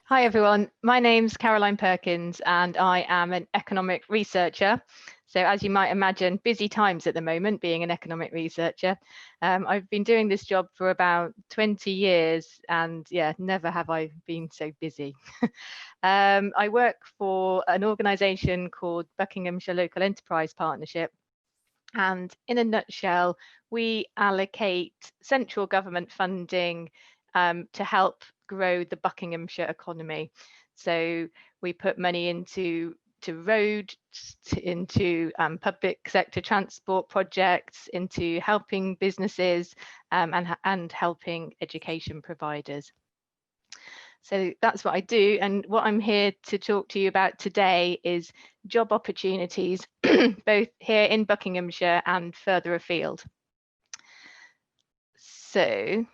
Hi everyone, my name's Caroline Perkins and I am an economic researcher. So as you might imagine, busy times at the moment being an economic researcher. I've been doing this job for about 20 years and yeah, never have I been so busy. I work for an organisation called Buckinghamshire Local Enterprise Partnership. And in a nutshell, we allocate central government funding to help grow the Buckinghamshire economy. So we put money into roads, into public sector transport projects, into helping businesses and helping education providers. So that's what I do. And what I'm here to talk to you about today is job opportunities, both here in Buckinghamshire and further afield. So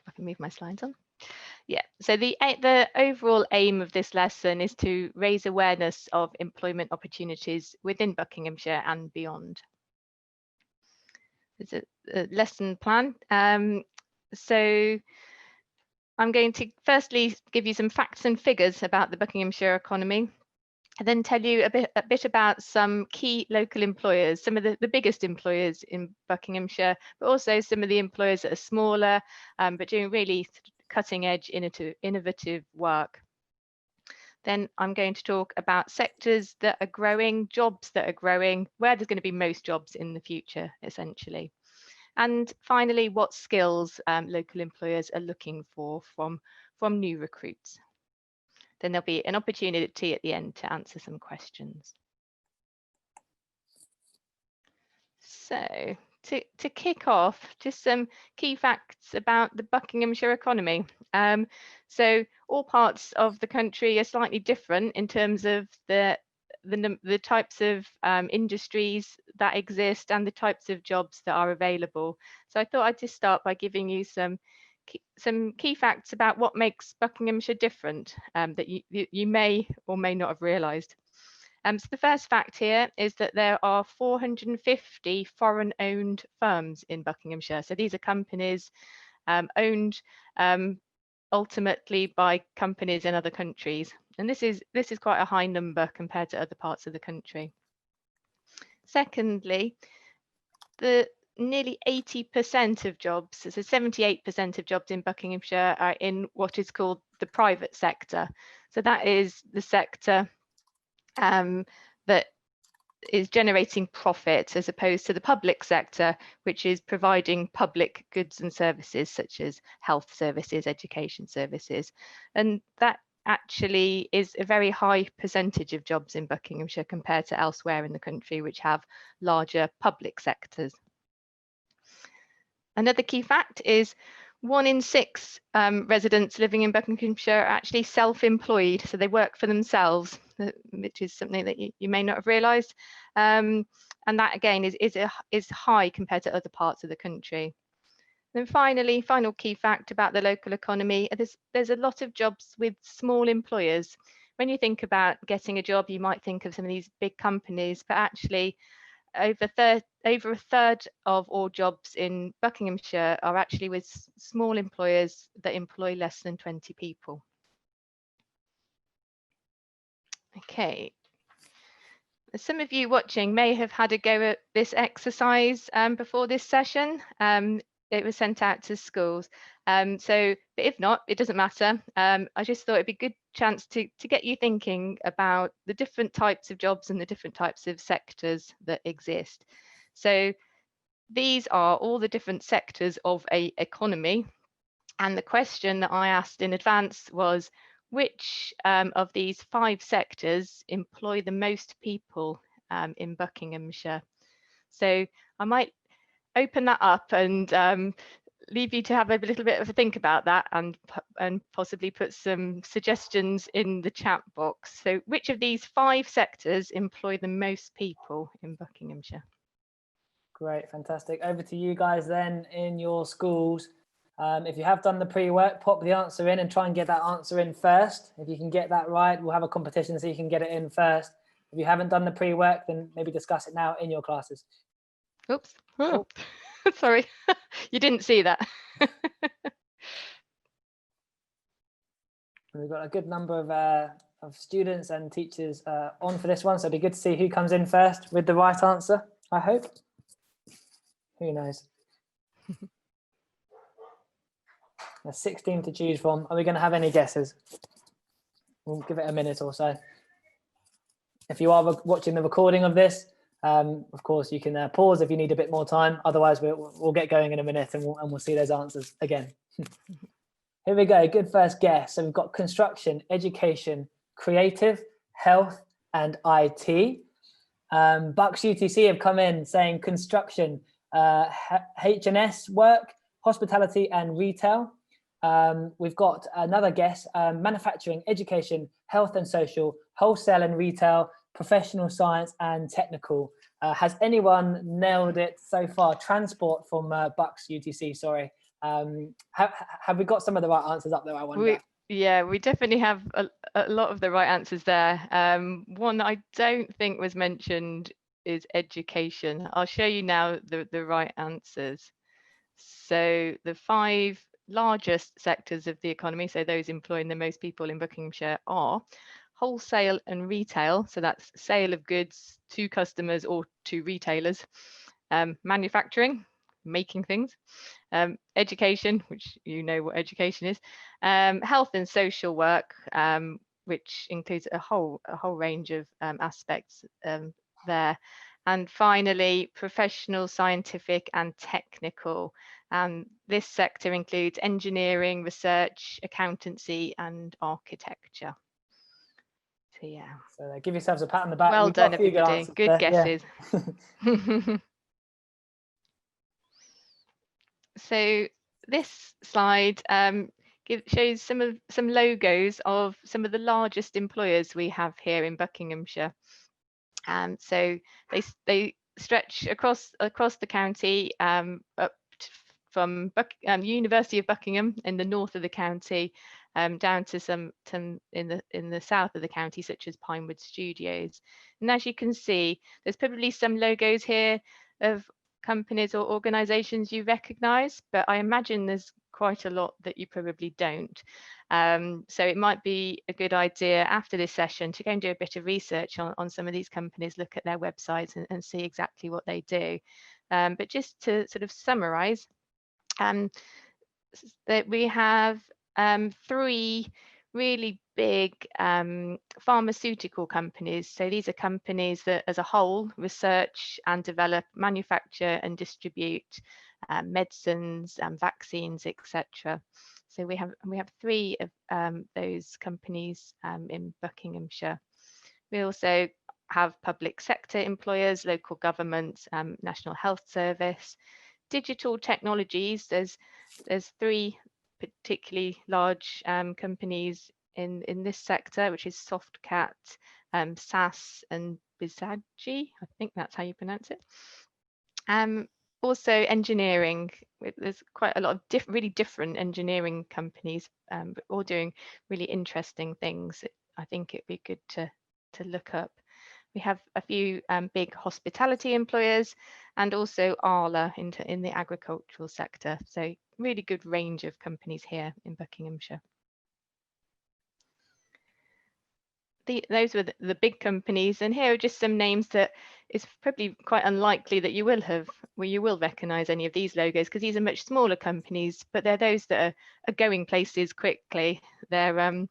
if I can move my slides on. Yeah, so the overall aim of this lesson is to raise awareness of employment opportunities within Buckinghamshire and beyond. There's a lesson plan. So I'm going to firstly give you some facts and figures about the Buckinghamshire economy, and then tell you a bit about some key local employers, some of the biggest employers in Buckinghamshire, but also some of the employers that are smaller, but doing really cutting edge, innovative work. Then I'm going to talk about sectors that are growing, jobs that are growing, where there's going to be most jobs in the future, essentially. And finally, what skills local employers are looking for from new recruits. Then there'll be an opportunity at the end to answer some questions. So to kick off, just some key facts about the Buckinghamshire economy. So all parts of the country are slightly different in terms of the types of industries that exist and the types of jobs that are available. So I thought I'd just start by giving you some key facts about what makes Buckinghamshire different that you may or may not have realised. So the first fact here is that there are 450 foreign-owned firms in Buckinghamshire. So these are companies owned ultimately by companies in other countries. And this is quite a high number compared to other parts of the country. Secondly, the nearly 80% of jobs, so 78% of jobs in Buckinghamshire are in what is called the private sector. So that is the sector that is generating profit, as opposed to the public sector, which is providing public goods and services such as health services, education services. And that actually is a very high percentage of jobs in Buckinghamshire compared to elsewhere in the country, which have larger public sectors. Another key fact is 1 in 6 residents living in Buckinghamshire are actually self-employed, so they work for themselves, which is something that you may not have realised. And that again is high compared to other parts of the country. Then finally, final key fact about the local economy, there's a lot of jobs with small employers. When you think about getting a job, you might think of some of these big companies, but actually over a third of all jobs in Buckinghamshire are actually with small employers that employ less than 20 people. Okay. Some of you watching may have had a go at this exercise before this session. It was sent out to schools. But if not, it doesn't matter. I just thought it'd be a good chance to get you thinking about the different types of jobs and the different types of sectors that exist. So these are all the different sectors of an economy. And the question that I asked in advance was, which of these 5 sectors employ the most people in Buckinghamshire? So I might open that up and leave you to have a little bit of a think about that and possibly put some suggestions in the chat box. So which of these 5 sectors employ the most people in Buckinghamshire? Great, fantastic. Over to you guys then in your schools. If you have done the pre-work, pop the answer in and try and get that answer in first. If you can get that right, we'll have a competition so you can get it in first. If you haven't done the pre-work, then maybe discuss it now in your classes. Oops. Oh. Sorry, you didn't see that. We've got a good number of students and teachers on for this one, so it'd be good to see who comes in first with the right answer, I hope. Who knows? There's 16 to choose from. Are we going to have any guesses? We'll give it a minute or so. If you are watching the recording of this, of course, you can pause if you need a bit more time. Otherwise, we'll get going in a minute and we'll see those answers again. Here we go. Good first guess. So we've got construction, education, creative, health, and IT. Bucks UTC have come in saying construction, H&S work, hospitality, and retail. We've got another guess, manufacturing, education, health and social, wholesale and retail, professional science, and technical. Has anyone nailed it so far? Transport from Bucks UTC, sorry. Have we got some of the right answers up there, I wonder? Yeah, we definitely have a lot of the right answers there. One I don't think was mentioned is education. I'll show you now the right answers. So the 5 largest sectors of the economy, so those employing the most people in Buckinghamshire, are wholesale and retail. So that's sale of goods to customers or to retailers. Manufacturing, making things. Education, which you know what education is. Health and social work, which includes a whole range of aspects there. And finally, professional, scientific and technical. This sector includes engineering, research, accountancy and architecture. So yeah. So give yourselves a pat on the back. Well done, everybody. Good guesses. Yeah. So this slide shows some logos of some of the largest employers we have here in Buckinghamshire. So they stretch across the county, up from University of Buckingham in the north of the county, down to some in the south of the county, such as Pinewood Studios. And as you can see, there's probably some logos here of companies or organizations you recognize, but I imagine there's quite a lot that you probably don't. So it might be a good idea after this session to go and do a bit of research on some of these companies, look at their websites and see exactly what they do. But just to sort of summarize, that we have 3 really big pharmaceutical companies. So these are companies that as a whole research and develop, manufacture and distribute medicines and vaccines, etc. So we have 3 of those companies in Buckinghamshire. We also have public sector employers, local governments, National Health Service, digital technologies. There's 3 particularly large companies in this sector, which is Softcat, SAS and BSHE. I think that's how you pronounce it. Also engineering. There's quite a lot of really different engineering companies, but all doing really interesting things. I think it'd be good to look up. We have a few big hospitality employers and also ALA in the agricultural sector. So really good range of companies here in Buckinghamshire. Those were the big companies, and here are just some names that it's probably quite unlikely that you will recognize any of these logos, because these are much smaller companies, but they're those that are going places quickly. They're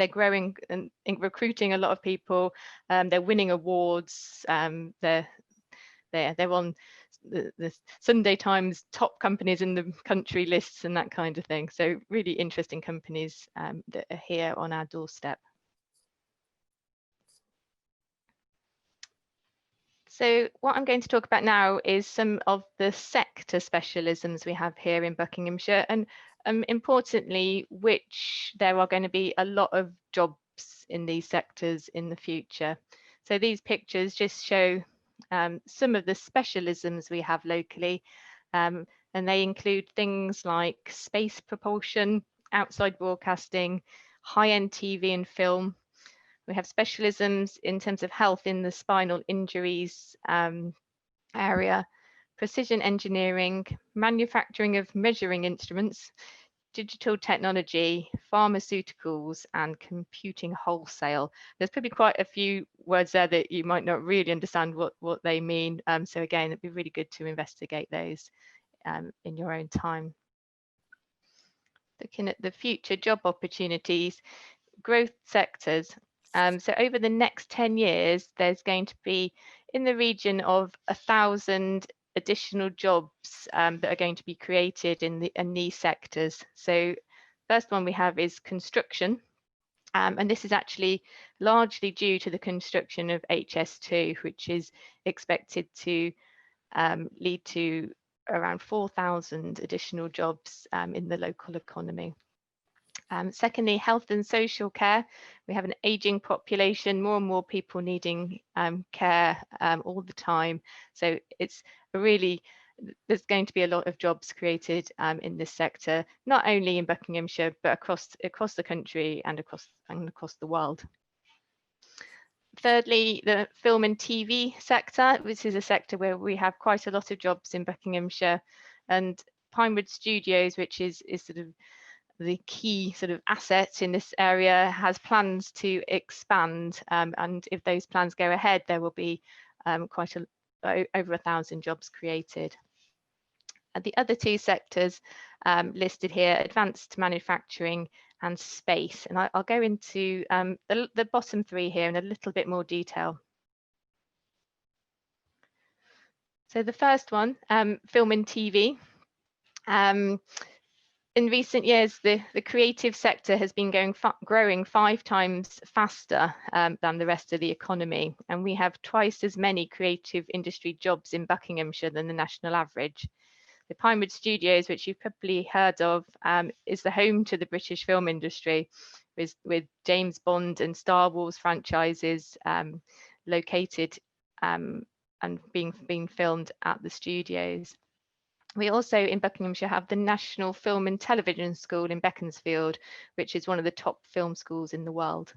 growing and recruiting a lot of people. They're winning awards. They're on the Sunday Times top companies in the country lists and that kind of thing. So really interesting companies that are here on our doorstep. So what I'm going to talk about now is some of the sector specialisms we have here in Buckinghamshire, and importantly, which there are going to be a lot of jobs in these sectors in the future. So these pictures just show some of the specialisms we have locally, and they include things like space propulsion, outside broadcasting, high-end TV and film. We have specialisms in terms of health in the spinal injuries area, precision engineering, manufacturing of measuring instruments, digital technology, pharmaceuticals, and computing wholesale. There's probably quite a few words there that you might not really understand what they mean. So again, it'd be really good to investigate those in your own time. Looking at the future job opportunities, growth sectors. So over the next 10 years, there's going to be in the region of 1,000 additional jobs that are going to be created in these sectors. So first one we have is construction. And this is actually largely due to the construction of HS2, which is expected to lead to around 4,000 additional jobs in the local economy. Secondly, health and social care. We have an aging population, more and more people needing care all the time. So it's there's going to be a lot of jobs created in this sector, not only in Buckinghamshire, but across the country and across the world. Thirdly, the film and TV sector. This is a sector where we have quite a lot of jobs in Buckinghamshire, and Pinewood Studios, which is sort of the key sort of asset in this area, has plans to expand, and if those plans go ahead, there will be over 1,000 jobs created. And the other two sectors listed here, advanced manufacturing and space, and I'll go into the bottom three here in a little bit more detail. So the first one, film and TV. In recent years, the creative sector has been growing 5 times faster than the rest of the economy, and we have twice as many creative industry jobs in Buckinghamshire than the national average. The Pinewood Studios, which you've probably heard of, is the home to the British film industry, with James Bond and Star Wars franchises located and being filmed at the studios. We also in Buckinghamshire have the National Film and Television School in Beaconsfield, which is one of the top film schools in the world.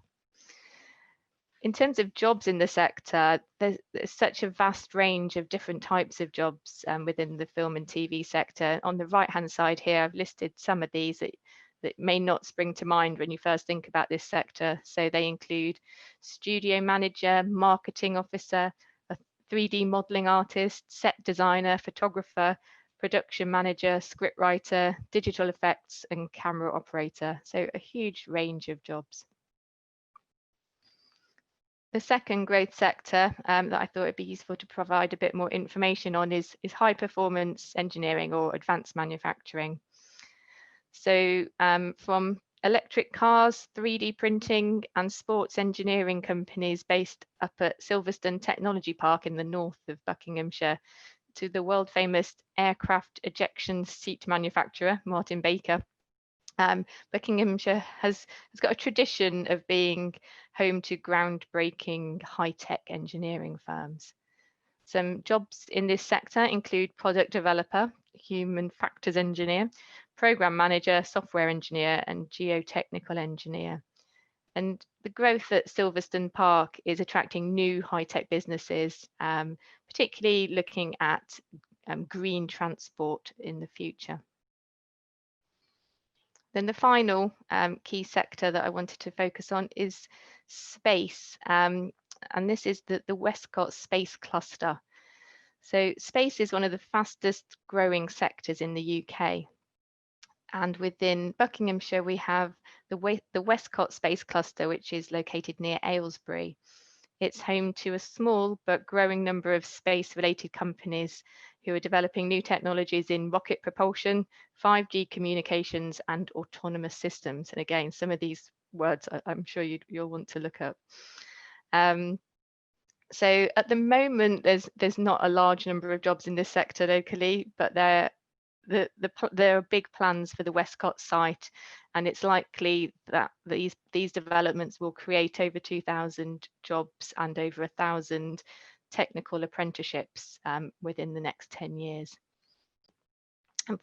In terms of jobs in the sector, there's such a vast range of different types of jobs within the film and TV sector. On the right-hand side here, I've listed some of these that may not spring to mind when you first think about this sector. So they include studio manager, marketing officer, a 3D modeling artist, set designer, photographer, production manager, scriptwriter, digital effects, and camera operator. So a huge range of jobs. The second growth sector that I thought it'd be useful to provide a bit more information on is high performance engineering or advanced manufacturing. So from electric cars, 3D printing, and sports engineering companies based up at Silverstone Technology Park in the north of Buckinghamshire, to the world famous aircraft ejection seat manufacturer, Martin Baker. Buckinghamshire has got a tradition of being home to groundbreaking high-tech engineering firms. Some jobs in this sector include product developer, human factors engineer, program manager, software engineer, and geotechnical engineer. And the growth at Silverstone Park is attracting new high-tech businesses, particularly looking at green transport in the future. Then the final key sector that I wanted to focus on is space, and this is the WESTCOTT space cluster. So space is one of the fastest growing sectors in the UK. And within Buckinghamshire, we have the WESTCOTT Space Cluster, which is located near Aylesbury. It's home to a small but growing number of space-related companies who are developing new technologies in rocket propulsion, 5G communications, and autonomous systems. And again, some of these words I'm sure you'll want to look up. So at the moment, there's not a large number of jobs in this sector locally, but there are big plans for the WESTCOTT site, and it's likely that these developments will create over 2,000 jobs and over 1,000 technical apprenticeships within the next 10 years. And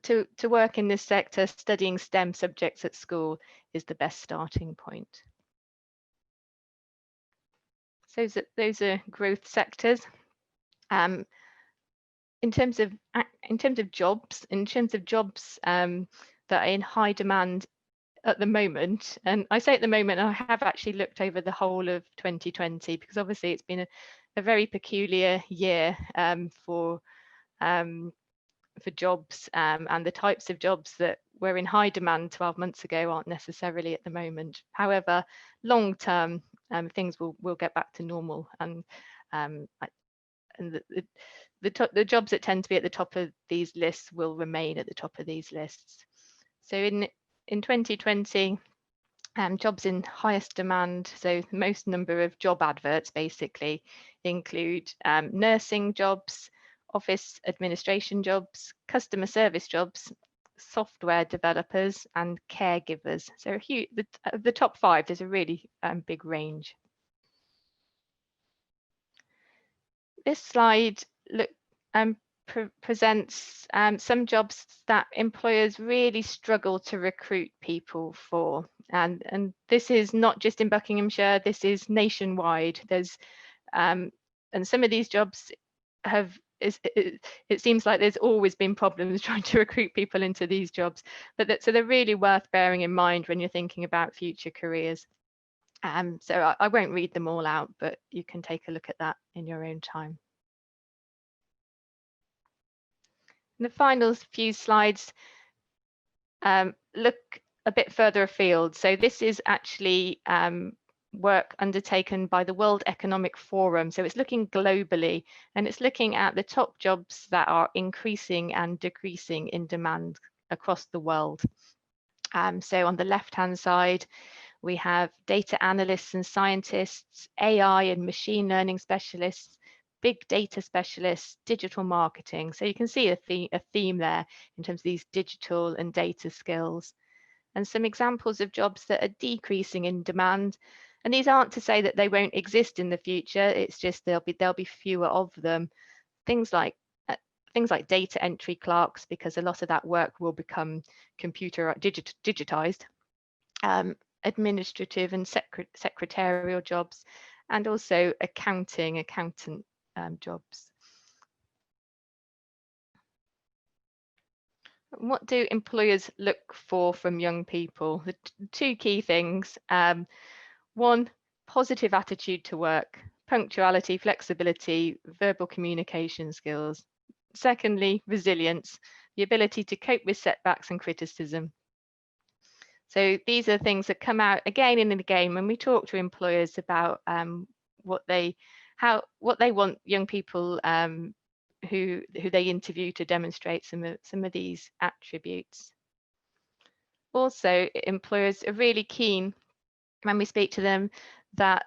to work in this sector, studying STEM subjects at school is the best starting point. So those are growth sectors. in terms of jobs, that are in high demand at the moment, and I say at the moment, I have actually looked over the whole of 2020, because obviously it's been a very peculiar year for jobs, and the types of jobs that were in high demand 12 months ago aren't necessarily at the moment. However, long term, things will get back to normal, and the jobs that tend to be at the top of these lists will remain at the top of these lists. So in 2020, jobs in highest demand, so the most number of job adverts basically include nursing jobs, office administration jobs, customer service jobs, software developers, and caregivers. So the top 5, there's a really big range. This slide presents some jobs that employers really struggle to recruit people for, and this is not just in Buckinghamshire, this is nationwide. There's and some of these jobs it seems like there's always been problems trying to recruit people into these jobs, but so they're really worth bearing in mind when you're thinking about future careers. So I won't read them all out, but you can take a look at that in your own time. The final few slides look a bit further afield. So this is actually work undertaken by the World Economic Forum. So it's looking globally, and it's looking at the top jobs that are increasing and decreasing in demand across the world. So on the left-hand side, we have data analysts and scientists, AI and machine learning specialists, big data specialists, digital marketing. So you can see a theme there in terms of these digital and data skills. And some examples of jobs that are decreasing in demand. And these aren't to say that they won't exist in the future, it's just there'll be fewer of them. Things like data entry clerks, because a lot of that work will become digitized. Administrative and secretarial jobs, and also accountant jobs. What do employers look for from young people? The two key things. One, positive attitude to work, punctuality, flexibility, verbal communication skills. Secondly, resilience, the ability to cope with setbacks and criticism. So these are things that come out again and again when we talk to employers about what they want young people who they interview to demonstrate some of these attributes. Also, employers are really keen when we speak to them that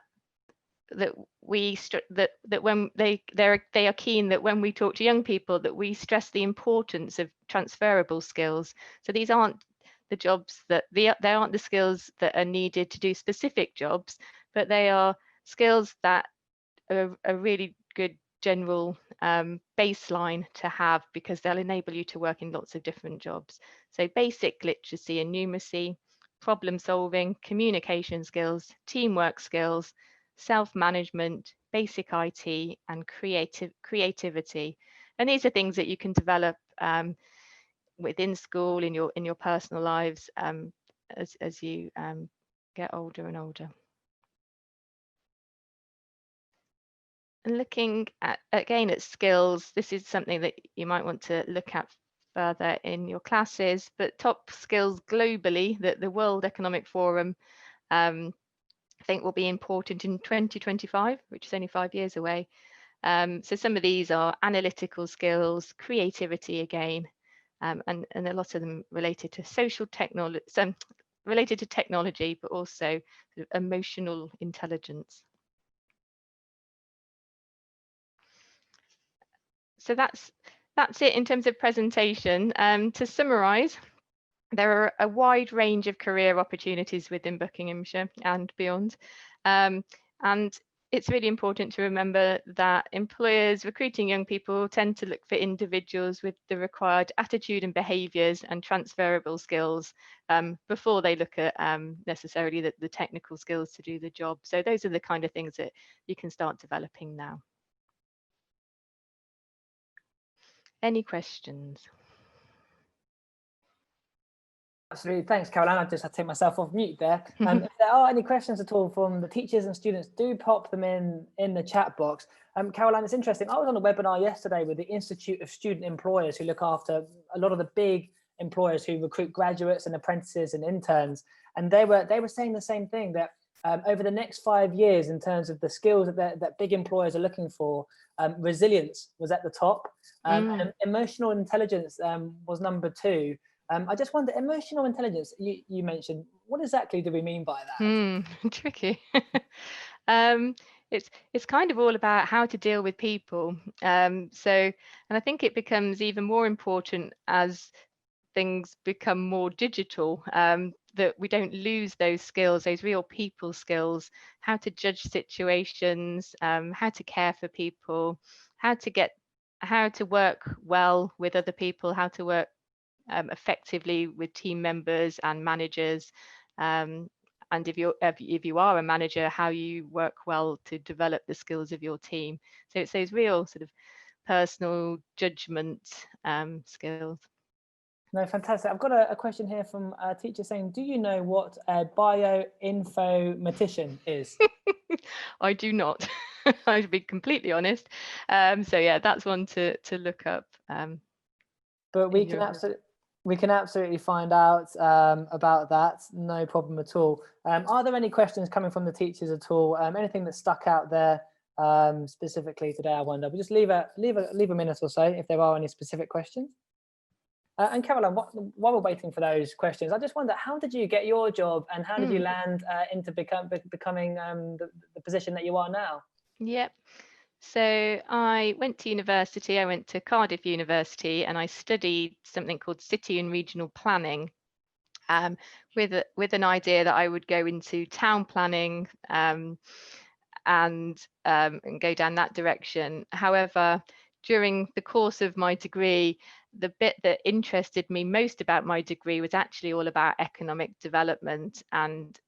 when they are keen that when we talk to young people that we stress the importance of transferable skills. So these aren't the jobs they aren't the skills that are needed to do specific jobs, but they are skills that are a really good general baseline to have, because they'll enable you to work in lots of different jobs. So basic literacy and numeracy, problem solving, communication skills, teamwork skills, self-management, basic IT, and creativity. And these are things that you can develop within school, in your personal lives, as you get older and older. And looking at again at skills, this is something that you might want to look at further in your classes, but top skills globally that the World Economic Forum I think will be important in 2025, which is only 5 years away. So some of these are analytical skills, creativity again, and a lot of them related to social technology, some related to technology, but also sort of emotional intelligence. So that's it in terms of presentation. To summarize, there are a wide range of career opportunities within Buckinghamshire and beyond. And it's really important to remember that employers recruiting young people tend to look for individuals with the required attitude and behaviours and transferable skills before they look at necessarily the technical skills to do the job. So those are the kind of things that you can start developing now. Any questions? Absolutely. Thanks, Caroline. I just had to take myself off mute there. If there are any questions at all from the teachers and students, do pop them in the chat box. Caroline, it's interesting. I was on a webinar yesterday with the Institute of Student Employers, who look after a lot of the big employers who recruit graduates and apprentices and interns. And they were saying the same thing, that over the next 5 years, in terms of the skills that big employers are looking for, resilience was at the top, and emotional intelligence was number 2. I just wonder, emotional intelligence, you mentioned, what exactly do we mean by that? Tricky. It's kind of all about how to deal with people. And I think it becomes even more important as things become more digital, that we don't lose those skills, those real people skills, how to judge situations, how to care for people, how to work well with other people, how to work effectively with team members and managers, and if you are a manager, how you work well to develop the skills of your team. So it's those real sort of personal judgment skills. No, fantastic. I've got a question here from a teacher saying, do you know what a bioinformatician is? I do not. I'll be completely honest. So yeah, that's one to look up. But we can absolutely find out about that. No problem at all. Are there any questions coming from the teachers at all? Anything that stuck out there specifically today? I wonder. We'll just leave a minute or so if there are any specific questions. And Caroline, while we're waiting for those questions, I just wonder, how did you get your job, and how did you land into becoming the position that you are now? Yep. So I went to university. I went to Cardiff University, and I studied something called City and Regional Planning, with an idea that I would go into town planning and go down that direction. However, during the course of my degree, the bit that interested me most about my degree was actually all about economic development and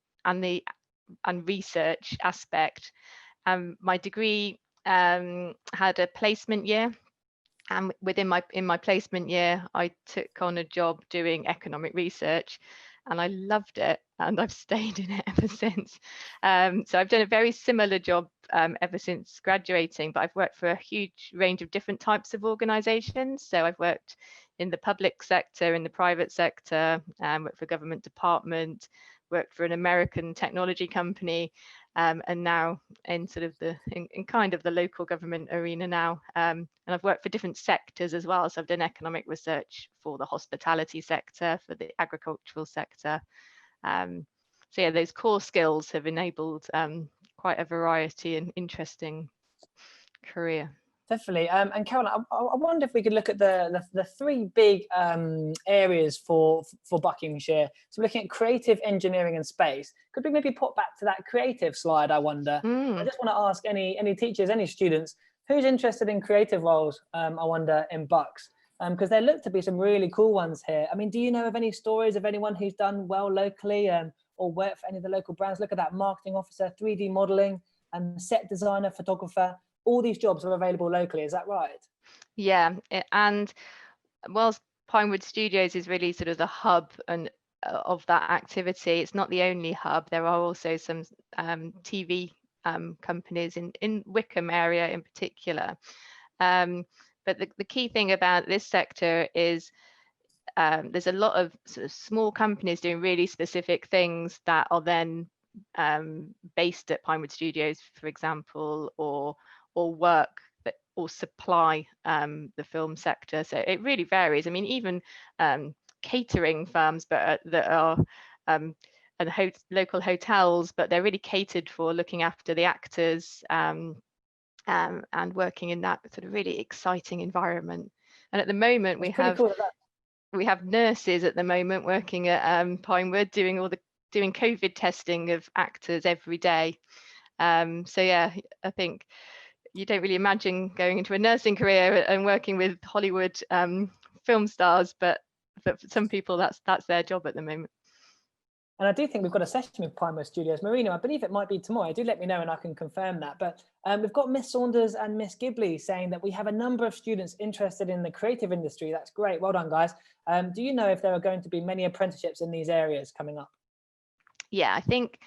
research aspect. My degree had a placement year, and within my placement year, I took on a job doing economic research, and I loved it, and I've stayed in it ever since. So I've done a very similar job ever since graduating, but I've worked for a huge range of different types of organisations. So I've worked in the public sector, in the private sector, worked for a government department, worked for an American technology company, and now in sort of in kind of the local government arena now. And I've worked for different sectors as well. So I've done economic research for the hospitality sector, for the agricultural sector. So yeah, those core skills have enabled quite a variety and interesting career. Definitely. And Caroline, I wonder if we could look at the 3 big areas for Buckinghamshire. So we're looking at creative, engineering and space. Could we maybe pop back to that creative slide, I wonder? I just want to ask any teachers, any students, who's interested in creative roles, I wonder, in Bucks? Because there look to be some really cool ones here. I mean, do you know of any stories of anyone who's done well locally or worked for any of the local brands? Look at that, marketing officer, 3D modeling, and set designer, photographer. All these jobs are available locally, is that right? Yeah, and whilst Pinewood Studios is really sort of the hub of that activity, it's not the only hub. There are also some TV companies in Wickham area in particular. But the key thing about this sector is there's a lot of sort of small companies doing really specific things that are then based at Pinewood Studios, for example, or work that or supply the film sector. So it really varies. I mean, even catering firms, but that are and local hotels, but they're really catered for looking after the actors and working in that sort of really exciting environment. And at the moment, we have nurses at the moment working at Pinewood doing COVID testing of actors every day. So yeah, I think you don't really imagine going into a nursing career and working with Hollywood film stars, but for some people that's their job at the moment. And I do think we've got a session with Pinewood Studios. Marina, I believe it might be tomorrow. Do let me know and I can confirm that. But we've got Miss Saunders and Miss Gibley saying that we have a number of students interested in the creative industry. That's great. Well done, guys. Do you know if there are going to be many apprenticeships in these areas coming up? Yeah, I think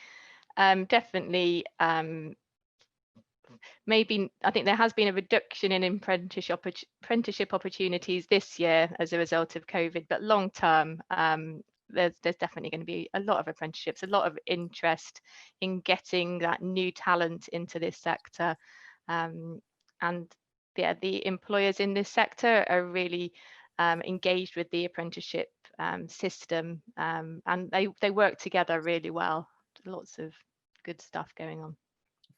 definitely. Maybe I think there has been a reduction in apprenticeship opportunities this year as a result of COVID, but long term, there's definitely going to be a lot of apprenticeships, a lot of interest in getting that new talent into this sector, and yeah, the employers in this sector are really engaged with the apprenticeship system, and they work together really well. Lots of good stuff going on.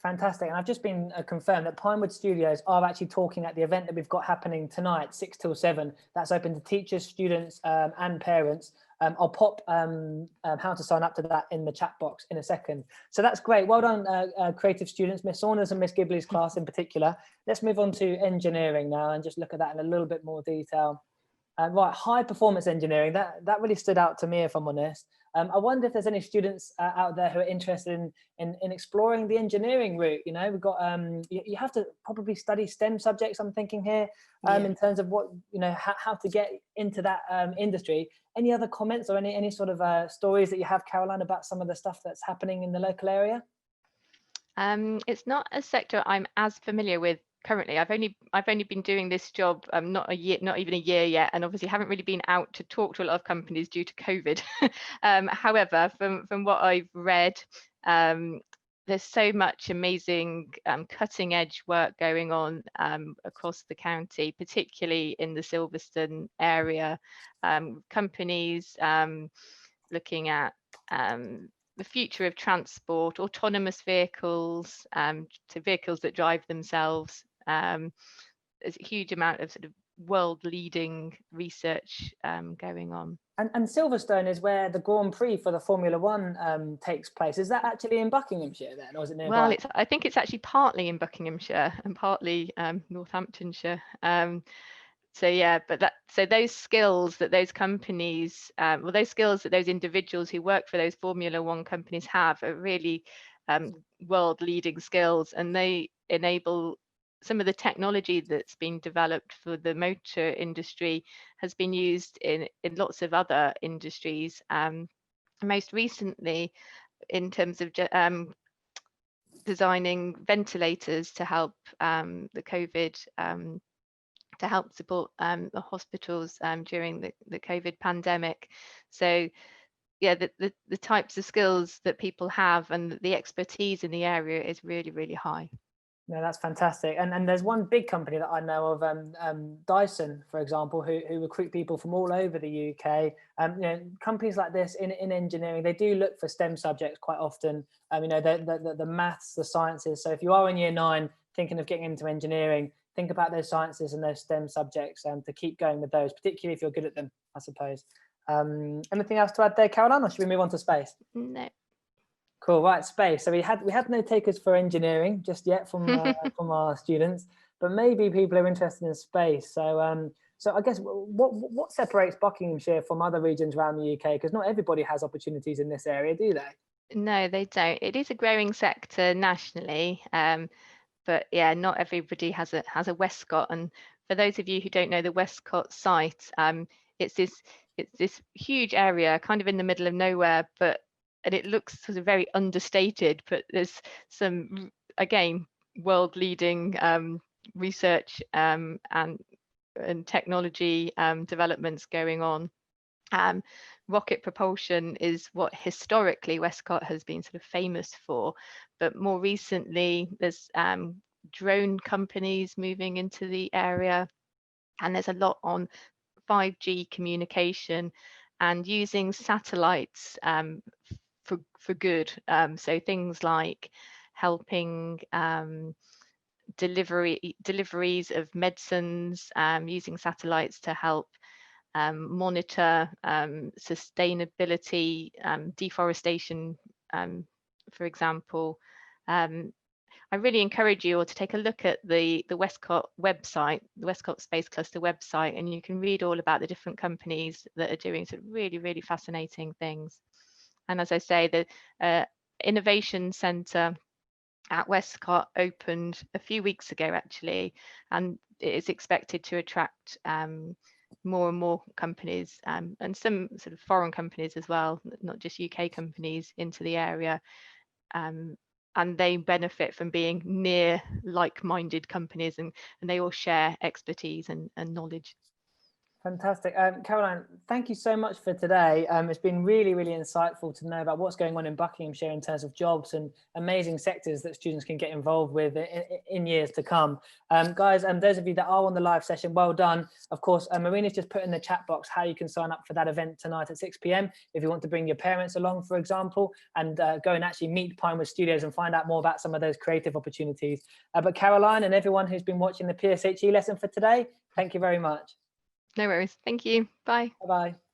Fantastic. And I've just been confirmed that Pinewood Studios are actually talking at the event that we've got happening tonight, 6 till 7. That's open to teachers, students and parents. I'll pop how to sign up to that in the chat box in a second. So that's great. Well done, creative students, Miss Saunders and Miss Gibley's class in particular. Let's move on to engineering now and just look at that in a little bit more detail. Right, high performance engineering, that really stood out to me, if I'm honest. I wonder if there's any students out there who are interested in exploring the engineering route. You know, we've got, you have to probably study STEM subjects, I'm thinking here, in terms of what, you know, how to get into that industry. Any other comments or any sort of stories that you have, Caroline, about some of the stuff that's happening in the local area? It's not a sector I'm as familiar with currently. I've only been doing this job not even a year yet, and obviously haven't really been out to talk to a lot of companies due to COVID. However, from what I've read, there's so much amazing cutting edge work going on across the county, particularly in the Silverstone area. Companies looking at the future of transport, autonomous vehicles, to vehicles that drive themselves. There's a huge amount of sort of world-leading research going on. And Silverstone is where the Grand Prix for the Formula One takes place. Is that actually in Buckinghamshire then, or is it nearby? Well, I think it's actually partly in Buckinghamshire and partly Northamptonshire. So yeah, but so those skills that those companies, well, those skills that those individuals who work for those Formula One companies have are really world-leading skills, and they enable some of the technology that's been developed for the motor industry has been used in lots of other industries. Most recently, in terms of designing ventilators to help the COVID. To help support the hospitals during the COVID pandemic. So yeah, the types of skills that people have and the expertise in the area is really, really high. No, that's fantastic. And there's one big company that I know of, Dyson, for example, who recruit people from all over the UK. You know, companies like this in engineering, they do look for STEM subjects quite often. You know, the maths, the sciences. So if you are in year 9 thinking of getting into engineering, think about those sciences and those STEM subjects to keep going with those, particularly if you're good at them, I suppose. Anything else to add there, Caroline, or should we move on to space? No. Cool, right, space. So we had no takers for engineering just yet from from our students, but maybe people are interested in space. So so I guess what separates Buckinghamshire from other regions around the UK? Because not everybody has opportunities in this area, do they? No, they don't. It is a growing sector nationally. But yeah, not everybody has a WESTCOTT. And for those of you who don't know the WESTCOTT site, it's this huge area, kind of in the middle of nowhere, and it looks sort of very understated. But there's some, again, world-leading research and technology developments going on. Rocket propulsion is what historically WESTCOTT has been sort of famous for, but more recently there's drone companies moving into the area, and there's a lot on 5G communication and using satellites for good. So things like helping deliveries of medicines, using satellites to help monitor sustainability, deforestation, for example. I really encourage you all to take a look at the WESTCOTT website, the WESTCOTT Space Cluster website, and you can read all about the different companies that are doing sort of really, really fascinating things. And as I say, the Innovation Centre at Westcott opened a few weeks ago actually, and it is expected to attract more and more companies and some sort of foreign companies as well, not just UK companies, into the area. And they benefit from being near like-minded companies, and they all share expertise and knowledge. Fantastic. Caroline, thank you so much for today. It's been really, really insightful to know about what's going on in Buckinghamshire in terms of jobs and amazing sectors that students can get involved with in years to come. Guys, those of you that are on the live session, well done. Of course, Marina's just put in the chat box how you can sign up for that event tonight at 6 p.m. if you want to bring your parents along, for example, and go and actually meet Pinewood Studios and find out more about some of those creative opportunities. But Caroline and everyone who's been watching the PSHE lesson for today, thank you very much. No worries. Thank you. Bye. Bye-bye.